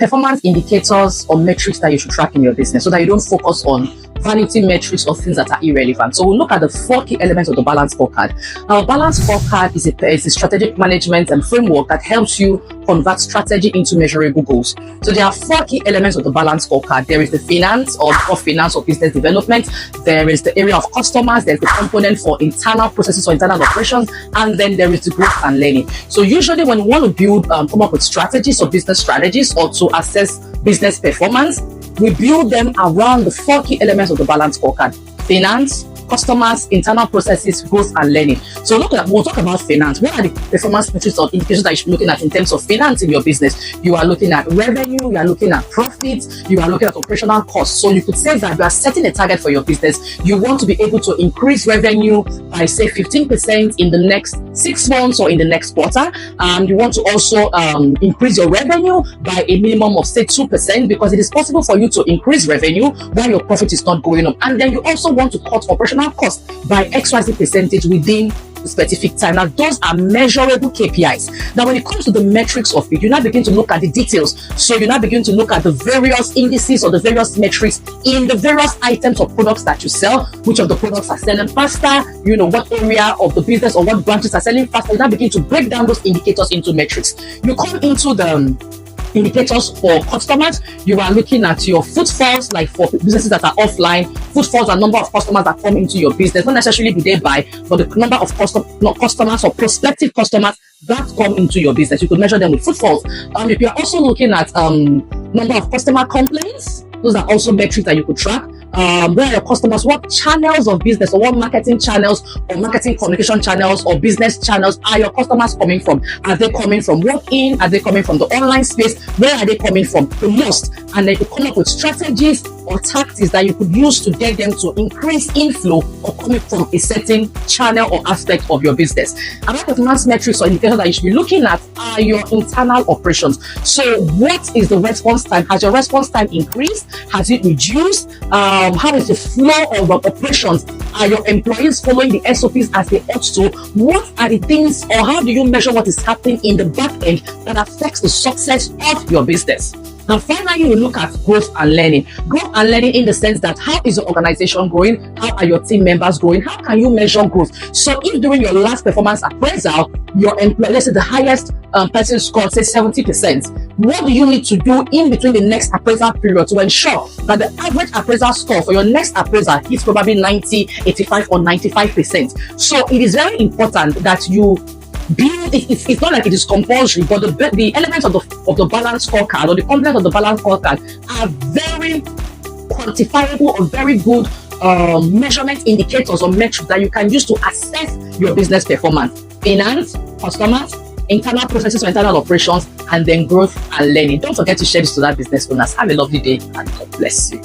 performance indicators or metrics that you should track in your business so that you don't focus on vanity metrics or things that are irrelevant. So we'll look at the 4 key elements of the balance scorecard. Our balance scorecard is a strategic management and framework that helps you convert strategy into measurable goals. So there are 4 key elements of the balance scorecard. There is the finance or business development. There is the area of customers. There's the component for internal processes or internal operations, and then there is the growth and learning. So usually when you want to build, come up with strategies or business strategies or to assess business performance, we build them around the 4 key elements of the balance scorecard: finance, customers, internal processes, growth, and learning. So we'll talk about finance. What are the performance metrics or indicators that you should be looking at in terms of finance in your business? You are looking at revenue, you are looking at profits, you are looking at operational costs. So you could say that you are setting a target for your business. You want to be able to increase revenue by say 15% in the next 6 months or in the next quarter. You want to also increase your revenue by a minimum of say 2%, because it is possible for you to increase revenue while your profit is not going up. And then you also want to cut operational cost by XYZ percentage within a specific time. Now, those are measurable KPIs. Now, when it comes to the metrics of it, you now begin to look at the details. So you now begin to look at the various indices or the various metrics in the various items or products that you sell. Which of the products are selling faster? You know, what area of the business or what branches are selling faster? You now begin to break down those indicators into metrics. You come into the indicators for customers. You are looking at your footfalls, like for businesses that are offline. Footfalls are number of customers that come into your business, not necessarily be there by, but the number of customers or prospective customers that come into your business. You could measure them with footfalls. If you are also looking at number of customer complaints, those are also metrics that you could track. Where are your customers? What channels of business or what marketing channels or marketing communication channels or business channels are your customers coming from? Are they coming from walk-in? Are they coming from the online space? Where are they coming from? The most. And then you come up with strategies or tactics that you could use to get them to increase inflow or coming from a certain channel or aspect of your business. Another performance metrics or indicators that you should be looking at are your internal operations. So what is the response time? Has your response time increased? Has it reduced? How is the flow of operations? Are your employees following the SOPs as they ought to? What are the things, or how do you measure what is happening in the back end that affects the success of your business? And finally, we look at growth and learning. Growth and learning in the sense that how is your organization growing? How are your team members growing? How can you measure growth? So if during your last performance appraisal, your employee, let's say the highest person scored, say 70%, what do you need to do in between the next appraisal period to ensure that the average appraisal score for your next appraisal is probably 90, 85 or 95%? So it is very important that you build it. It's not like it is compulsory, but the elements of the balance scorecard or the components of the balance scorecard are very quantifiable or very good measurement indicators or metrics that you can use to assess your business performance. Finance, customers, internal processes or internal operations, and then growth and learning. Don't forget to share this to that business owners. Have a lovely day and God bless you.